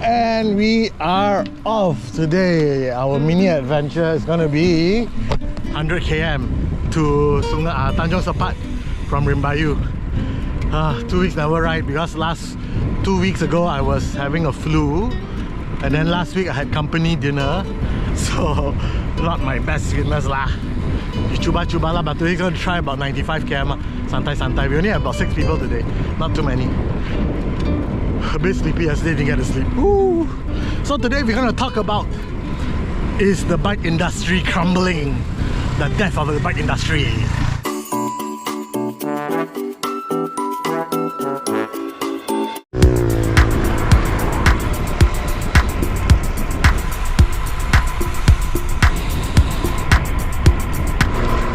And we are off today. Our mini adventure is gonna be 100 km to Tanjung Sepat from Rimbayu. 2 weeks never ride because last 2 weeks ago I was having a flu, and then last week I had company dinner, so not my best fitness lah. You cuba lah, but today gonna try about 95 km. Santai. We only have about 6 people today, not too many. A bit sleepy yesterday, didn't get to sleep. Woo. So today we're gonna talk about, is the bike industry crumbling? The death of the bike industry.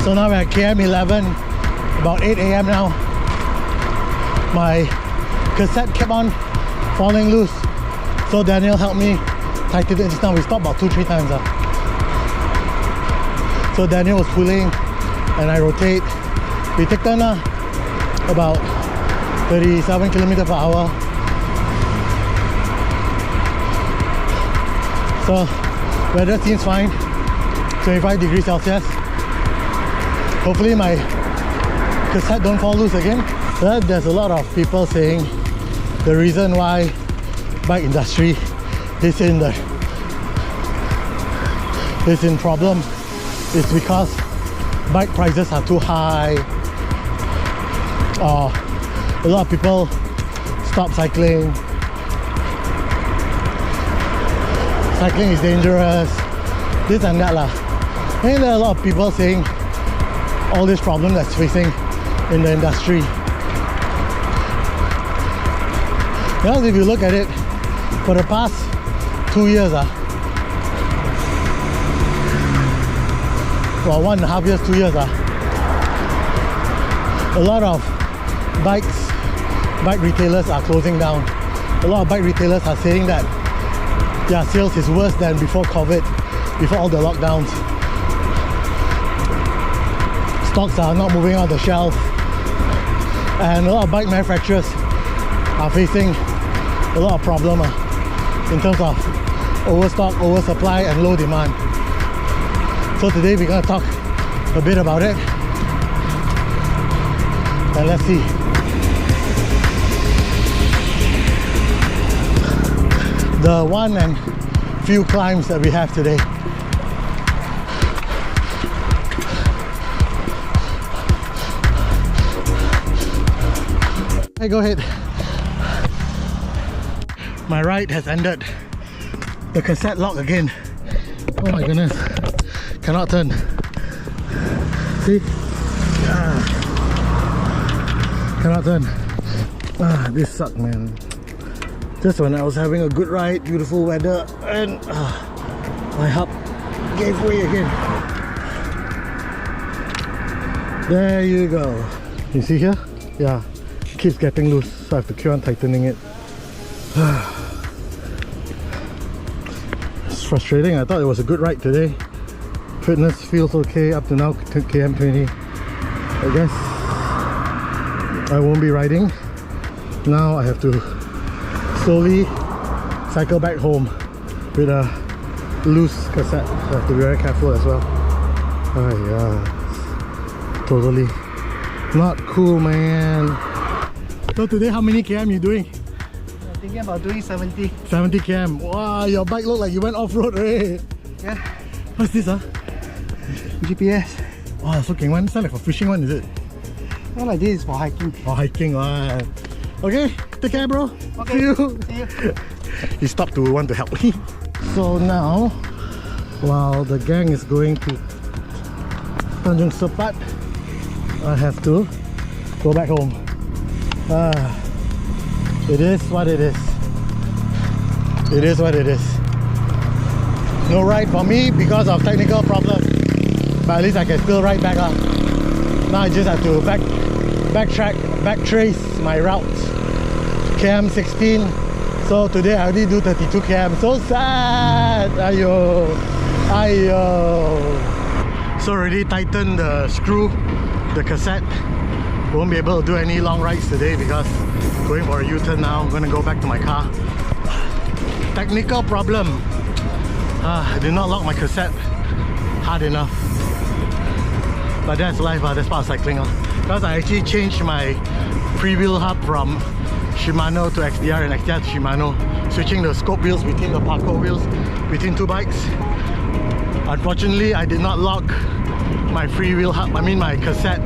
So now we're at KM 11, about 8 AM now. My cassette kept on falling loose, so Daniel helped me tighten it just now. We stopped about 2-3 times. So Daniel was pulling and I rotate. We take turn about 37 km/h. So weather seems fine, 25 degrees Celsius. Hopefully my cassette don't fall loose again. But there's a lot of people saying the reason why bike industry is in problem is because bike prices are too high. A lot of people stop cycling. Cycling is dangerous. This and that lah. And there are a lot of people saying all this problem that's facing in the industry. Because if you look at it, for the past 2 years, well, 1.5 years, 2 years, a lot of bike retailers are closing down. A lot of bike retailers are saying that their sales is worse than before COVID, before all the lockdowns. Stocks are not moving out the shelf, and a lot of bike manufacturers are facing a lot of problem in terms of overstock, oversupply and low demand. So today we're going to talk a bit about it, and let's see. The one and few climbs that we have today. Hey, go ahead. My ride has ended. The cassette lock again. Oh my goodness. Cannot turn. See? Cannot turn. This sucked, man. Just when I was having a good ride, beautiful weather, and my hub gave way again. There you go. You see here? Yeah. It keeps getting loose, so I have to keep on tightening it. It's frustrating. I thought it was a good ride today. Fitness feels okay up to now, KM 20. I guess I won't be riding. Now I have to slowly cycle back home with a loose cassette. I have to be very careful as well. Yeah, totally not cool, man. So today, how many km you doing? I'm thinking about doing 70. 70 km. Wow, your bike look like you went off-road, right? Yeah. What's this, GPS. Oh, so can one sound like a fishing one, is it? Not like this is for hiking. For hiking, okay, take care, bro. Okay. See you. See you. He stopped to want to help me. So now, while the gang is going to Tanjung Sepat, I have to go back home. It is what it is. It is what it is. No ride for me because of technical problem, but at least I can still ride back up. Now I just have to backtrace my route. KM 16. So today I already do 32 km. So sad. Ayo. So already tightened the screw, the cassette. Won't be able to do any long rides today because going for a U-turn now. I'm gonna go back to my car. technical problem. I did not lock my cassette hard enough. But that's life, that's part of cycling. Because I actually changed my freewheel hub from Shimano to XDR and XDR to Shimano, switching the scope wheels between the parkour wheels between two bikes. Unfortunately, I did not lock my freewheel hub, my cassette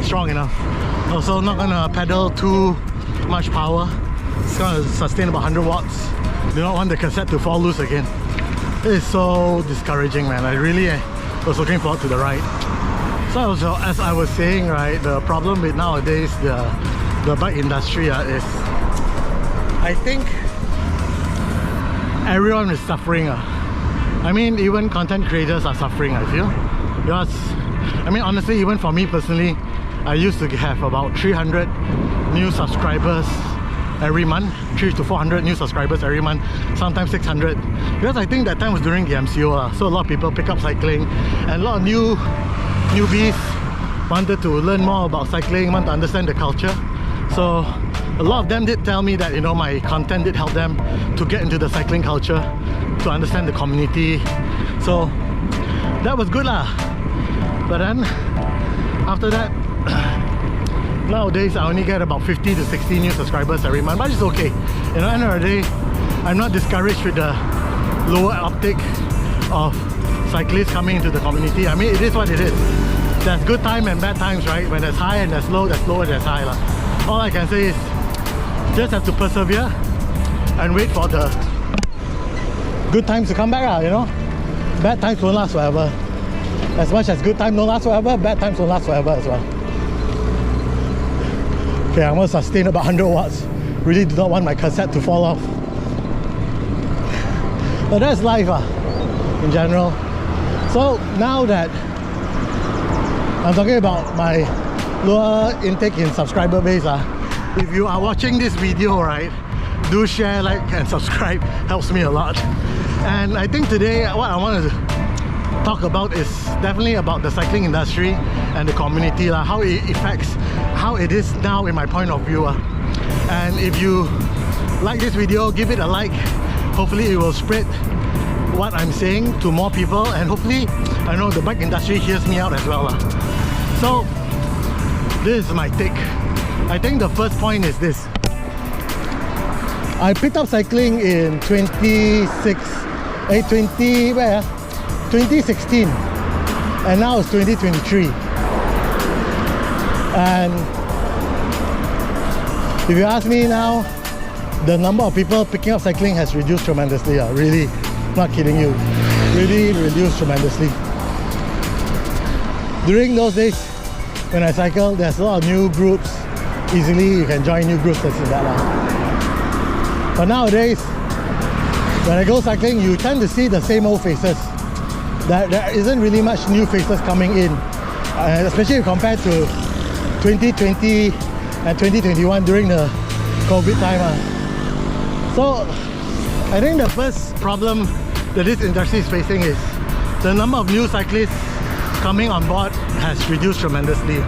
strong enough. Also, not gonna pedal too much power. It's gonna sustain about 100 watts. Do not want the cassette to fall loose again. It is so discouraging, man. I really was looking forward to the ride. So as I was saying, right, the problem with nowadays the bike industry is, I think everyone is suffering. I mean, even content creators are suffering, I feel. Because, I mean, honestly, even for me personally, I used to have about 300 new subscribers every month, 300 to 400 new subscribers every month, sometimes 600. Because I think that time was during the MCO, so a lot of people pick up cycling, and a lot of newbies wanted to learn more about cycling, want to understand the culture. So a lot of them did tell me that, you know, my content did help them to get into the cycling culture, to understand the community. So that was good lah. But then after that, nowadays I only get about 50 to 60 new subscribers every month, but it's okay. You know, end of the day, I'm not discouraged with the lower uptake of cyclists coming into the community. I mean, it is what it is. There's good time and bad times, right? When there's high and there's low, there's low and there's high lah. All I can say is just have to persevere and wait for the good times to come back, you know. Bad times won't last forever. As much as good times don't last forever, bad times won't last forever as well. Okay, I'm gonna sustain about 100 watts. Really do not want my cassette to fall off. But that's life in general. So now that I'm talking about my lower intake in subscriber base, if you are watching this video, right, do share, like and subscribe, helps me a lot. And I think today what I want to talk about is definitely about the cycling industry and the community, how it affects, how it is now in my point of view. And if you like this video, give it a like. Hopefully it will spread what I'm saying to more people, and hopefully, I know the bike industry hears me out as well. So this is my take. I think the first point is this. I picked up cycling in 2016, and now it's 2023. And if you ask me now, the number of people picking up cycling has reduced tremendously. Really, not kidding you, really reduced tremendously. During those days when I cycle, there's a lot of new groups. Easily you can join new groups, that's that. But nowadays, when I go cycling, you tend to see the same old faces. There isn't really much new faces coming in, especially compared to 2020 and 2021 during the COVID time. So I think the first problem that this industry is facing is the number of new cyclists coming on board has reduced tremendously,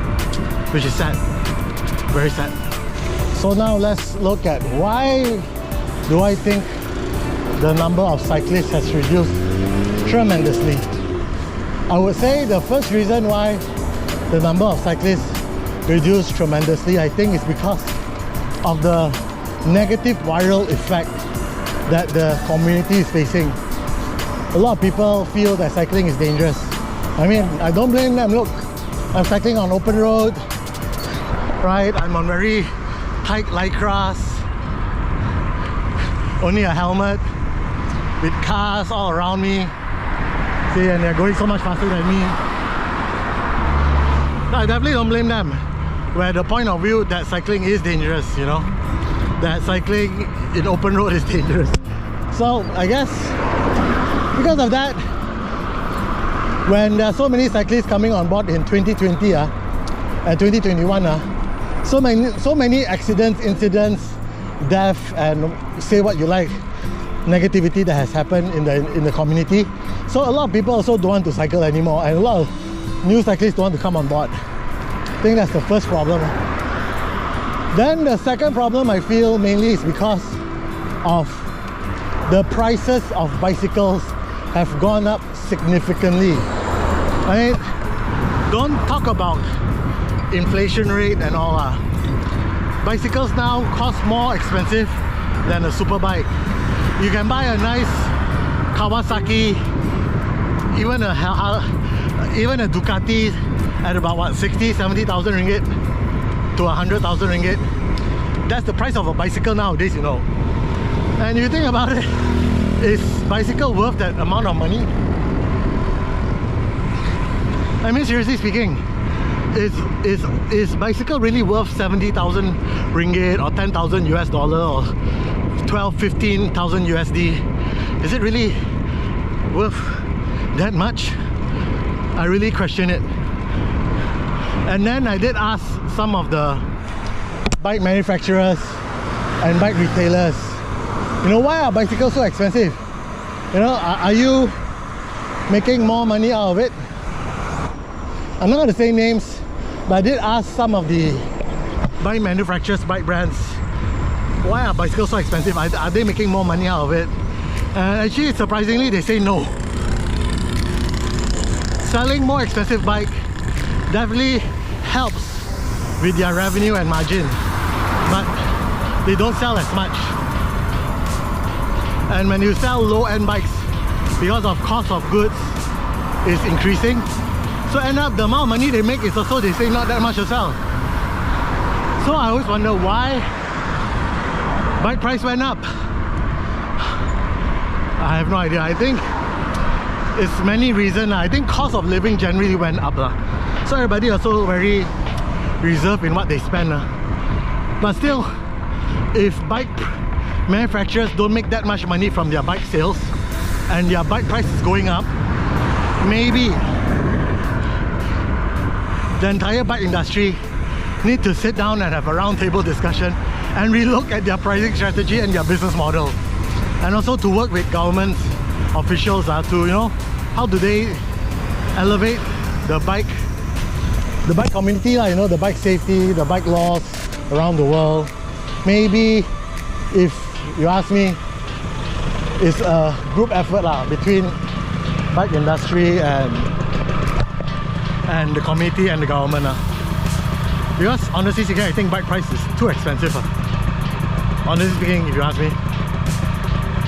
which is sad, very sad. So now let's look at why do I think the number of cyclists has reduced tremendously. I would say the first reason why the number of cyclists reduced tremendously, I think, is because of the negative viral effect that the community is facing. A lot of people feel that cycling is dangerous. I mean, I don't blame them. Look, I'm cycling on open road, right? I'm on very tight lycras, only a helmet, with cars all around me. See, and they're going so much faster than me. No, I definitely don't blame them. Where the point of view that cycling is dangerous, you know, that cycling in open road is dangerous. So I guess because of that, when there are so many cyclists coming on board in 2020 and 2021, so many accidents, incidents, death, and say what you like, negativity that has happened in the community. So a lot of people also don't want to cycle anymore, and a lot of new cyclists don't want to come on board. I think that's the first problem. Then the second problem I feel mainly is because of the prices of bicycles have gone up significantly. I mean, don't talk about inflation rate and all. Bicycles now cost more expensive than a super bike. You can buy a nice Kawasaki, even a Ducati at about what, 60,000-70,000 ringgit to 100,000 ringgit. That's the price of a bicycle nowadays, you know. And if you think about it, is bicycle worth that amount of money? I mean, seriously speaking, is bicycle really worth 70,000 ringgit or 10,000 US dollar or 12-15,000 USD? Is it really worth that much? I really question it. And then I did ask some of the bike manufacturers and bike retailers, you know, why are bicycles so expensive? You know, are you making more money out of it? I'm not going to say names, but I did ask some of the bike manufacturers, bike brands, why are bicycles so expensive? Are they making more money out of it? And actually, surprisingly, they say no. Selling more expensive bike definitely helps with their revenue and margin, but they don't sell as much. And when you sell low-end bikes, because of cost of goods is increasing, so end up the amount of money they make is also, they say, not that much as well. So I always wonder why bike price went up. I have no idea. I think it's many reasons. I think cost of living generally went up. So everybody also very reserved in what they spend. But still, if bike manufacturers don't make that much money from their bike sales and their bike price is going up, maybe the entire bike industry need to sit down and have a roundtable discussion and relook at their pricing strategy and their business model, and also to work with government officials to, you know, how do they elevate the bike community, you know, the bike safety, the bike laws around the world. Maybe, if you ask me, it's a group effort between bike industry and the community and the government. Because honestly speaking, I think bike price is too expensive. Honestly speaking, if you ask me,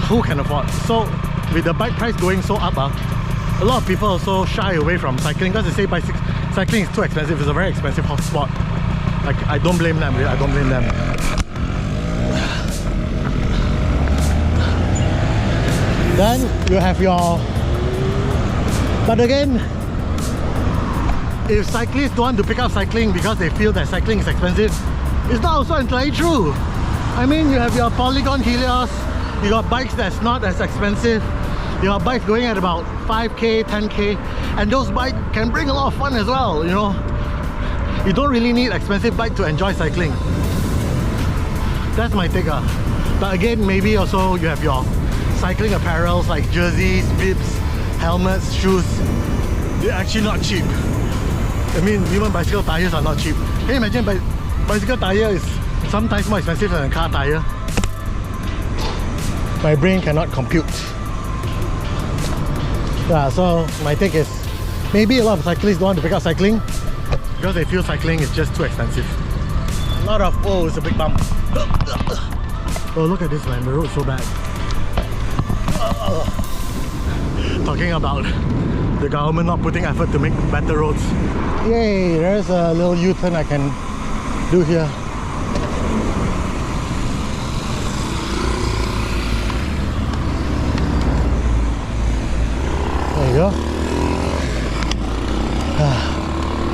who can afford? So with the bike price going so up, a lot of people also shy away from cycling because they say cycling is too expensive. It's a very expensive hot sport. Like, I don't blame them, I don't blame them. Then you have your... But again, if cyclists don't want to pick up cycling because they feel that cycling is expensive, it's not also entirely true. I mean, you have your Polygon Helios, you got bikes that's not as expensive, you got bikes going at about 5k, 10k, and those bikes can bring a lot of fun as well, you know. You don't really need expensive bike to enjoy cycling. That's my take. But again, maybe also you have your cycling apparels like jerseys, bibs, helmets, shoes. They're actually not cheap. I mean, even bicycle tires are not cheap. Can you imagine bicycle tire is sometimes more expensive than a car tire? My brain cannot compute. Yeah, so my take is maybe a lot of cyclists don't want to pick up cycling because they feel cycling is just too expensive. A lot of, oh, it's a big bump. Oh, look at this, man, the road's so bad. Talking about the government not putting effort to make better roads. Yay, there's a little U-turn I can do here. There you go.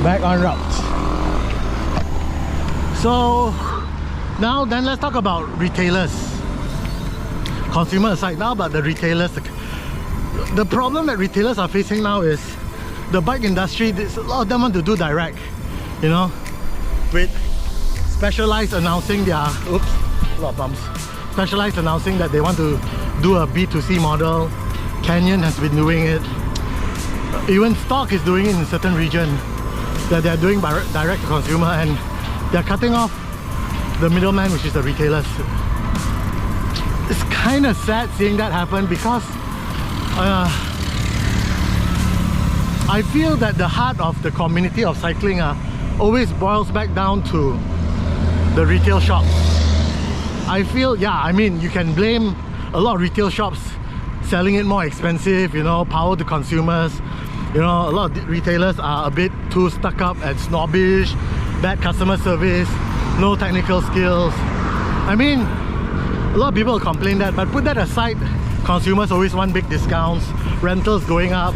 Back on route. So now then let's talk about retailers. Consumer aside now, but the retailers. The problem that retailers are facing now is the bike industry. A lot of them want to do direct, you know, with Specialized announcing their, oops, a lot of bumps. Specialized announcing that they want to do a B2C model. Canyon has been doing it. Even Stock is doing it in a certain region that they're doing direct to consumer, and they're cutting off the middleman, which is the retailers. It's kind of sad seeing that happen because I feel that the heart of the community of cycling always boils back down to the retail shops. I feel, yeah, I mean, you can blame a lot of retail shops selling it more expensive, you know, power to consumers. You know, a lot of retailers are a bit too stuck up and snobbish, bad customer service, no technical skills. I mean, a lot of people will complain that, but put that aside, consumers always want big discounts, rentals going up,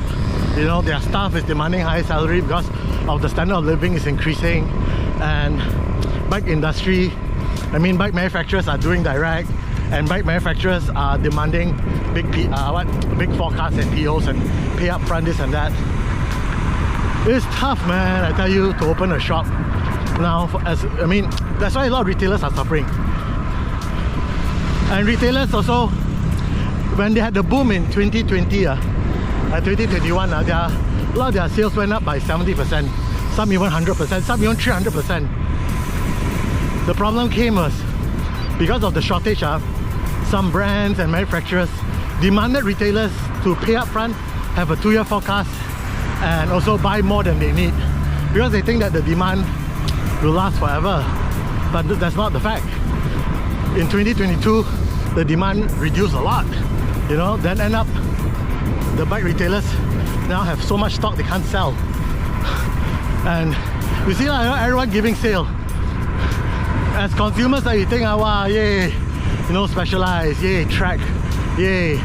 you know, their staff is demanding high salary because of the standard of living is increasing, and bike industry, I mean, bike manufacturers are doing direct, and bike manufacturers are demanding big big forecasts and POs and pay up front this and that. It's tough, man, I tell you, to open a shop now. I mean, that's why a lot of retailers are suffering. And retailers also, when they had the boom in 2020, 2021, a lot of their sales went up by 70%, some even 100%, some even 300%. The problem came was because of the shortage. Some brands and manufacturers demanded retailers to pay up front, have a 2-year forecast, and also buy more than they need because they think that the demand will last forever. But that's not the fact. In 2022, the demand reduced a lot, you know, then end up the bike retailers now have so much stock they can't sell. And you see, everyone giving sale. As consumers, you think, wow, yay, you know, Specialized, yay, Trek, yay,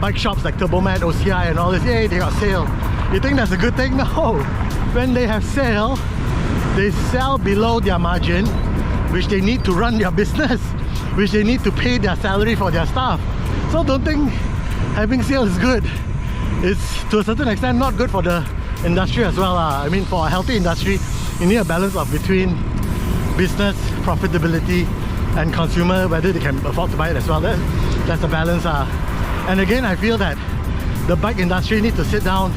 bike shops like Turbomat, OCI and all this, yay, they got sale. You think that's a good thing? No. When they have sale, they sell below their margin, which they need to run their business, which they need to pay their salary for their staff. So don't think having sale is good. It's to a certain extent not good for the industry as well. I mean, for a healthy industry, you need a balance of between business profitability and consumer, whether they can afford to buy it as well. That's the balance. And again, I feel that the bike industry needs to sit down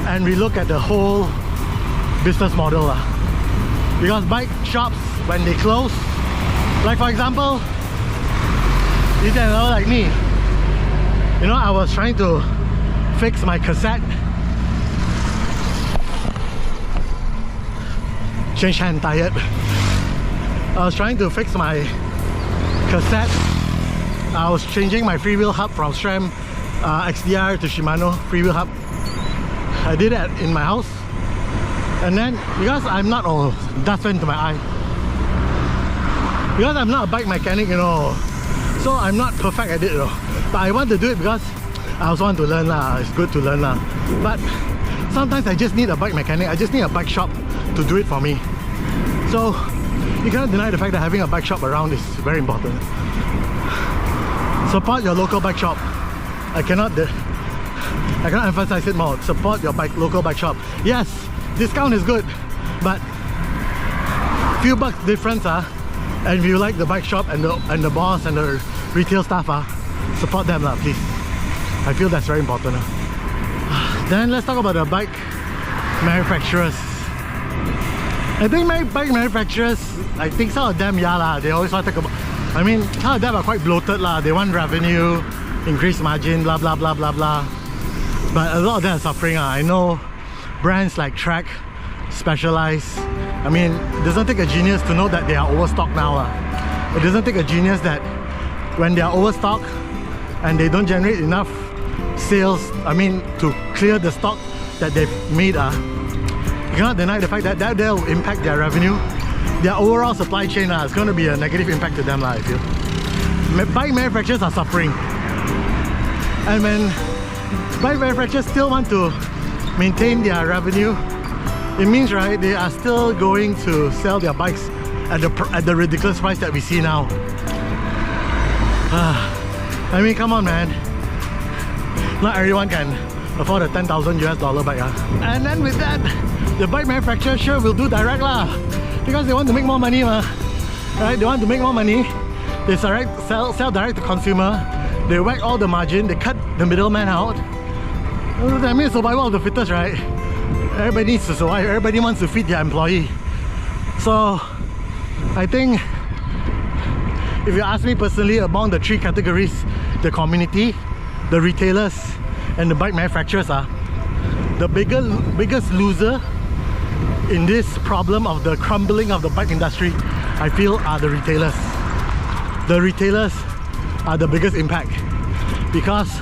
and relook at the whole business model. Because bike shops, when they close, like for example, you know, like me, you know, I was trying to fix my cassette, change hand, tired. I was trying to fix my cassette. I was changing my freewheel hub from SRAM XDR to Shimano freewheel hub. I did that in my house, and then because I'm not, oh, dust went to my eye. Because I'm not a bike mechanic, you know, so I'm not perfect at it, you know. But I want to do it because I also want to learn lah. It's good to learn lah. But sometimes I just need a bike mechanic. I just need a bike shop to do it for me. So you cannot deny the fact that having a bike shop around is very important. Support your local bike shop. I cannot emphasize it more. Support your local bike shop. Yes, discount is good, but few bucks difference, and if you like the bike shop and the boss and the retail staff, support them lah, please. I feel that's very important. Then let's talk about the bike manufacturers. I think bike manufacturers, I think some of them, yeah lah, they always want to talk about, I mean, some of them are quite bloated lah. They want revenue, increase margin, blah blah blah blah blah. But a lot of them are suffering. I know brands like Trek, Specialized. I mean, it doesn't take a genius to know that they are overstocked now. It doesn't take a genius that when they are overstocked and they don't generate enough sales, I mean, to clear the stock that they've made, you cannot deny the fact that that will impact their revenue. Their overall supply chain is going to be a negative impact to them, I feel. Bike manufacturers are suffering. And when bike manufacturers still want to maintain their revenue, it means, right, they are still going to sell their bikes at the ridiculous price that we see now. I mean, come on, man. Not everyone can afford a $10,000 bike. And then with that, the bike manufacturer sure will do direct lah, because they want to make more money, right? They want to make more money. They sell direct to consumer. They whack all the margin. They cut the middleman out. That means survival of the fittest, right? Everybody needs to survive. Everybody wants to feed their employee. So I think if you ask me personally, among the three categories, the community, the retailers, and the bike manufacturers are the biggest loser in this problem of the crumbling of the bike industry. I feel are the retailers. The retailers are the biggest impact because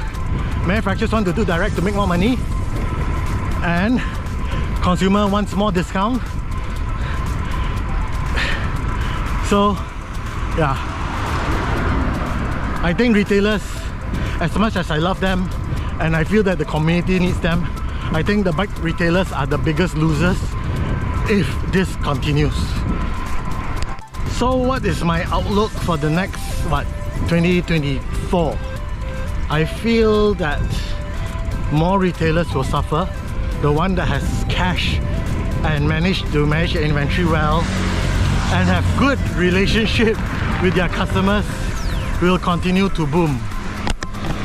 manufacturers want to do direct to make more money, and consumer wants more discount. So yeah, I think retailers, as much as I love them and I feel that the community needs them, I think the bike retailers are the biggest losers if this continues. So what is my outlook for the next 2024? I feel that more retailers will suffer. The one that has cash and manage their inventory well and have good relationship with their customers will continue to boom.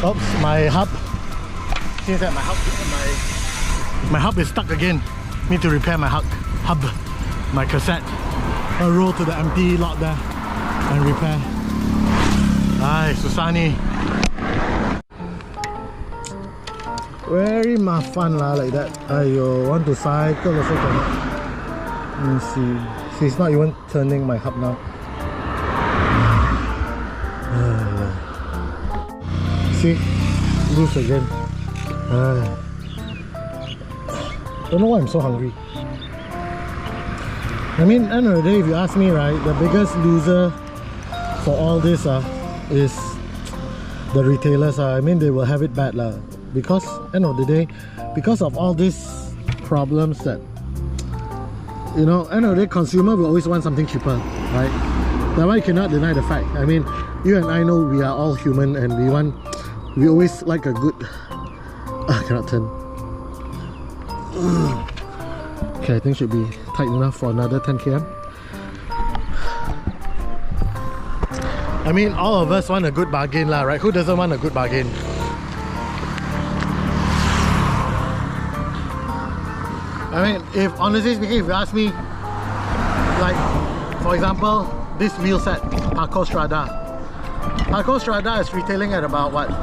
Oops, my hub. Seems that my hub is stuck again. Need to repair my hub, my cassette. I'll roll to the empty lot there and repair. Ay, Susani. Very mafan lah like that. Ayo, want to cycle also cannot. Let me see. She's not even turning my hub now. See? Loose again. Don't know why I'm so hungry. I mean, end of the day, if you ask me, right, the biggest loser for all this is the retailers. I mean, they will have it bad lah. Because end of the day, because of all these problems that, you know, end of the day, consumer will always want something cheaper, right? That one you cannot deny the fact. I mean, you and I know we are all human and we always like a good. I cannot turn. Okay, I think should be tight enough for another 10 km. I mean, all of us want a good bargain lah, right? Who doesn't want a good bargain? I mean, if honestly speaking, if you ask me, like, for example, this wheel set, Paco Strada. Paco Strada is retailing at about what? Wait,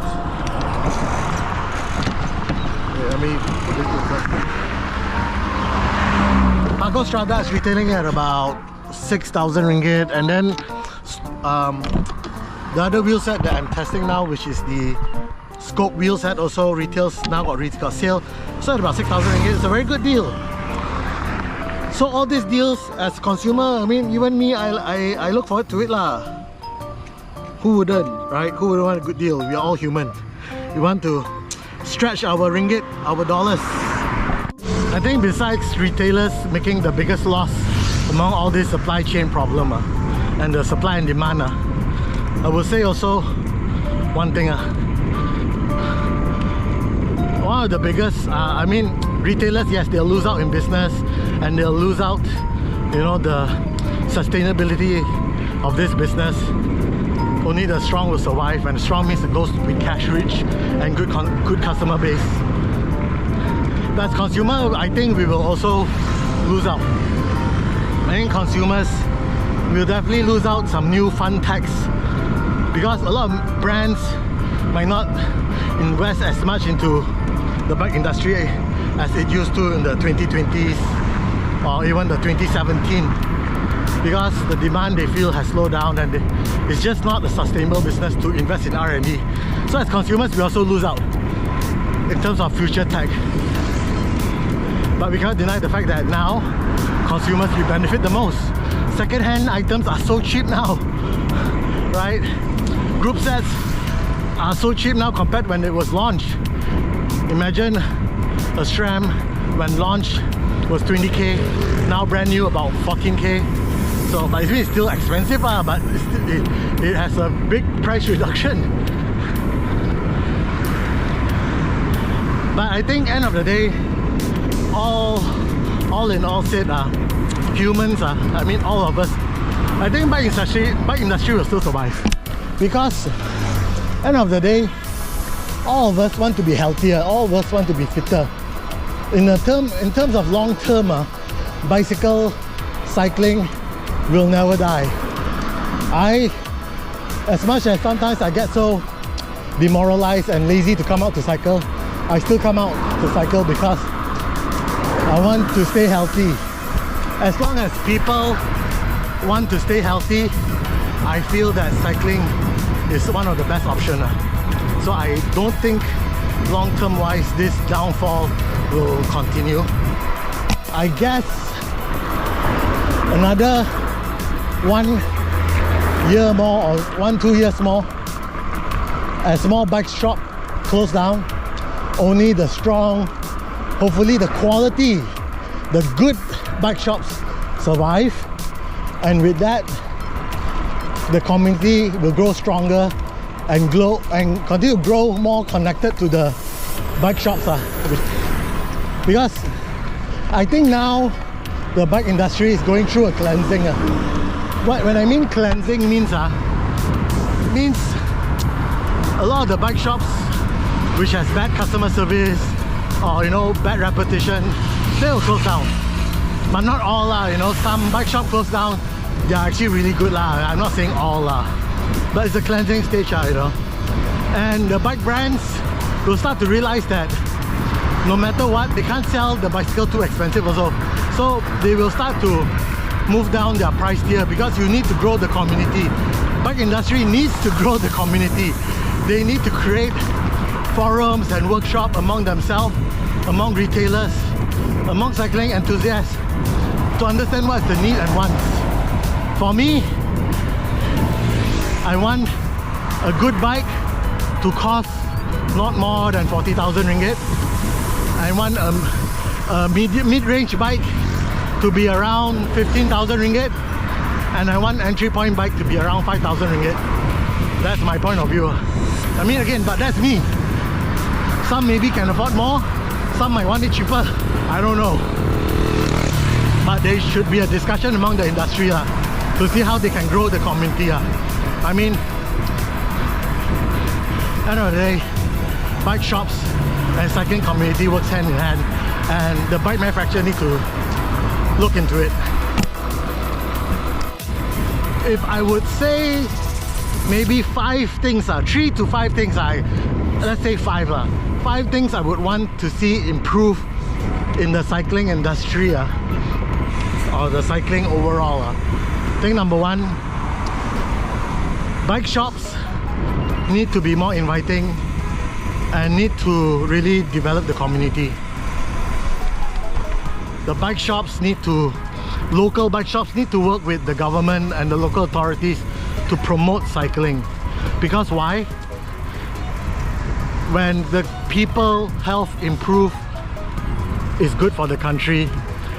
let me put this closer. Paco Strada is retailing at about 6,000 ringgit, and then the other wheel set that I'm testing now, which is the Scope wheel set, also retails now, got sale, so at about 6,000 ringgit. It's a very good deal. So all these deals, as consumer, I mean, even me, I look forward to it lah. Who wouldn't, right? Who wouldn't want a good deal? We are all human. We want to stretch our ringgit, our dollars. I think besides retailers making the biggest loss among all this supply chain problem and the supply and demand, I would say also one thing. One of the biggest, I mean, retailers, yes, they'll lose out in business and they'll lose out, you know, the sustainability of this business. Only the strong will survive, and strong means it goes with cash rich and good customer base. But as consumer, I think we will also lose out. I think consumers will definitely lose out some new fun tax, because a lot of brands might not invest as much into the bike industry as it used to in the 2020s or even the 2017, because the demand they feel has slowed down and it's just not a sustainable business to invest in R&D. So as consumers, we also lose out in terms of future tech. But we cannot deny the fact that now consumers will benefit the most. Second-hand items are so cheap now, right? Group sets are so cheap now compared when it was launched. Imagine a SRAM when launched was 20k, now brand new about 14k. So, but it's still expensive, but it has a big price reduction. But I think end of the day, all in all said, humans, I mean all of us, I think bike industry will still survive, because end of the day, all of us want to be healthier, all of us want to be fitter. In terms of long term, cycling will never die. I As much as sometimes I get so demoralized and lazy to come out to cycle, I still come out to cycle because I want to stay healthy. As long as people want to stay healthy, I feel that cycling is one of the best options. So I don't think long-term wise this downfall will continue. I guess another 1 year more or 1-2 years more, as more bike shop close down, only the strong, hopefully the quality, the good bike shops survive, and with that the community will grow stronger and grow and continue to grow more connected to the bike shops. Because I think now the bike industry is going through a cleansing. When I mean cleansing means a lot of the bike shops which has bad customer service or bad reputation, they will close down. But not all some bike shop close down, they are actually really good I'm not saying all but it's a cleansing stage and the bike brands will start to realize that no matter what, they can't sell the bicycle too expensive also, so they will start to move down their price tier because you need to grow the community. Bike industry needs to grow the community. They need to create forums and workshops among themselves, among retailers, among cycling enthusiasts, to understand what's the need and wants. For me, I want a good bike to cost not more than 40,000 ringgit. I want a mid-range bike to be around 15,000 ringgit, and I want entry point bike to be around 5,000 ringgit. That's my point of view. I mean, again, but that's me. Some maybe can afford more, some might want it cheaper, I don't know. But there should be a discussion among the industry to see how they can grow the community. I mean, at the end of the day, bike shops and cycling community works hand in hand, and the bike manufacturer need to look into it. If I would say maybe 5 things, 3 to 5 things, let's say 5 5 things I would want to see improve in the cycling industry or the cycling overall. Thing number 1, bike shops need to be more inviting and need to really develop the community. The bike shops local bike shops need to work with the government and the local authorities to promote cycling. Because why? When the people health improve, it's good for the country,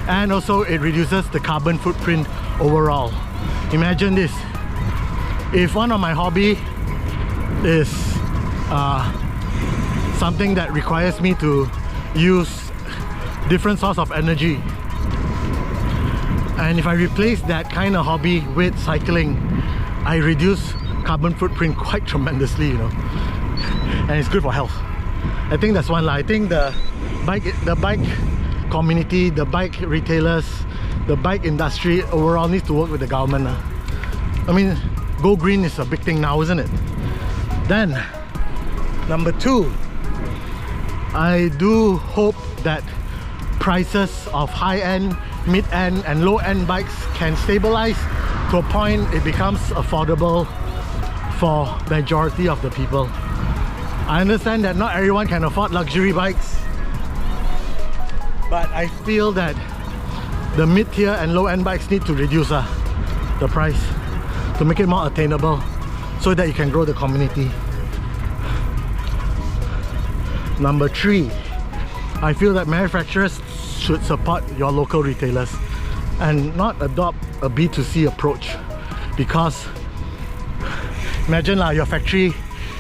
and also it reduces the carbon footprint overall. Imagine this, if one of my hobby is something that requires me to use different source of energy, and if I replace that kind of hobby with cycling, I reduce carbon footprint quite tremendously, and it's good for health. I think that's one. I think the bike community, the bike retailers, the bike industry overall needs to work with the government. I mean, go green is a big thing now, isn't it? Then, number 2, I do hope that prices of high-end, mid-end and low-end bikes can stabilize to a point it becomes affordable for the majority of the people. I understand that not everyone can afford luxury bikes, but I feel that the mid-tier and low-end bikes need to reduce the price to make it more attainable so that you can grow the community. Number 3, I feel that manufacturers should support your local retailers and not adopt a B2C approach, because imagine your factory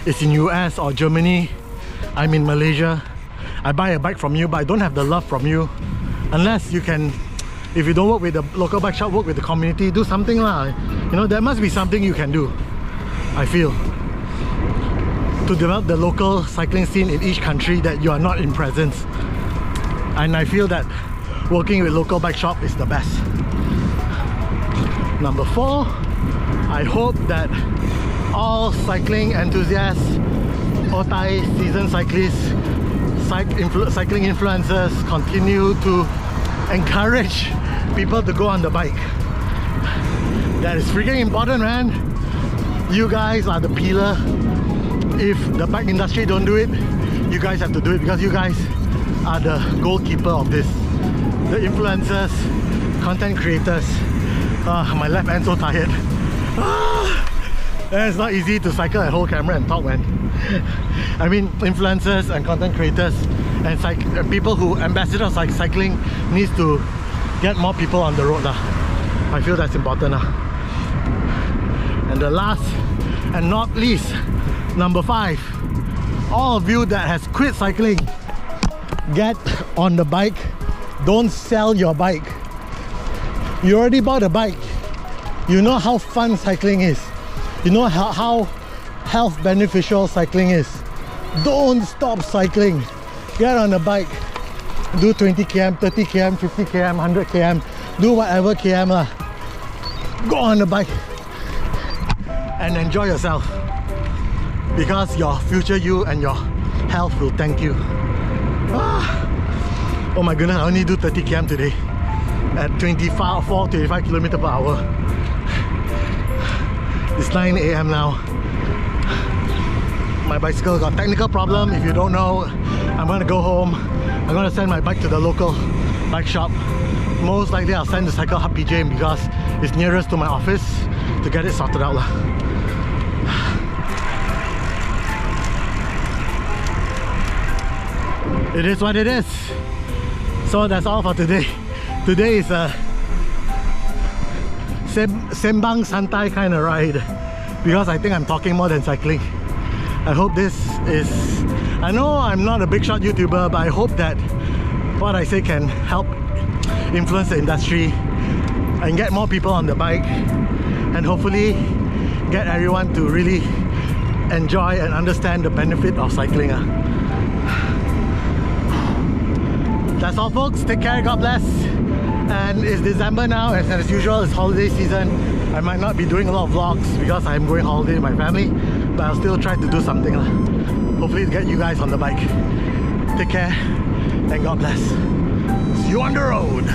is in US or Germany, I'm in Malaysia, I buy a bike from you but I don't have the love from you. Unless you can, if you don't work with the local bike shop, work with the community, do something there must be something you can do, I feel, to develop the local cycling scene in each country that you are not in presence. And I feel that working with local bike shop is the best. Number 4, I hope that all cycling enthusiasts, Otai seasoned cyclists, cycling influencers continue to encourage people to go on the bike. That is freaking important, man. You guys are the pillar. If the bike industry don't do it, you guys have to do it, because you guys are the goalkeeper of this. The influencers, content creators. My left hand's so tired. And it's not easy to cycle and hold camera and talk, man. I mean, influencers and content creators and people who ambassadors like cycling needs to get more people on the road. I feel that's important. And the last and not least, number 5, all of you that has quit cycling, get on the bike. Don't sell your bike. You already bought a bike. You know how fun cycling is. You know how health beneficial cycling is. Don't stop cycling. Get on a bike. Do 20 km, 30 km, 50 km, 100 km. Do whatever km lah. Go on the bike and enjoy yourself, because your future you and your health will thank you. Oh my goodness, I only do 30 km today at 25 km per hour. It's 9 AM now. My bicycle got technical problem. If you don't know, I'm gonna go home. I'm gonna send my bike to the local bike shop. Most likely I'll send the Cycle Hub PJ because it's nearest to my office to get it sorted out lah. It is what it is. So that's all for today. Today is a sembang santai kind of ride, because I think I'm talking more than cycling. I hope this is... I know I'm not a big shot YouTuber, but I hope that what I say can help influence the industry and get more people on the bike, and hopefully get everyone to really enjoy and understand the benefit of cycling. That's all, folks. Take care, God bless. And it's December now, and as usual, it's holiday season. I might not be doing a lot of vlogs because I'm going holiday with my family, but I'll still try to do something. Hopefully to get you guys on the bike. Take care and God bless. See you on the road.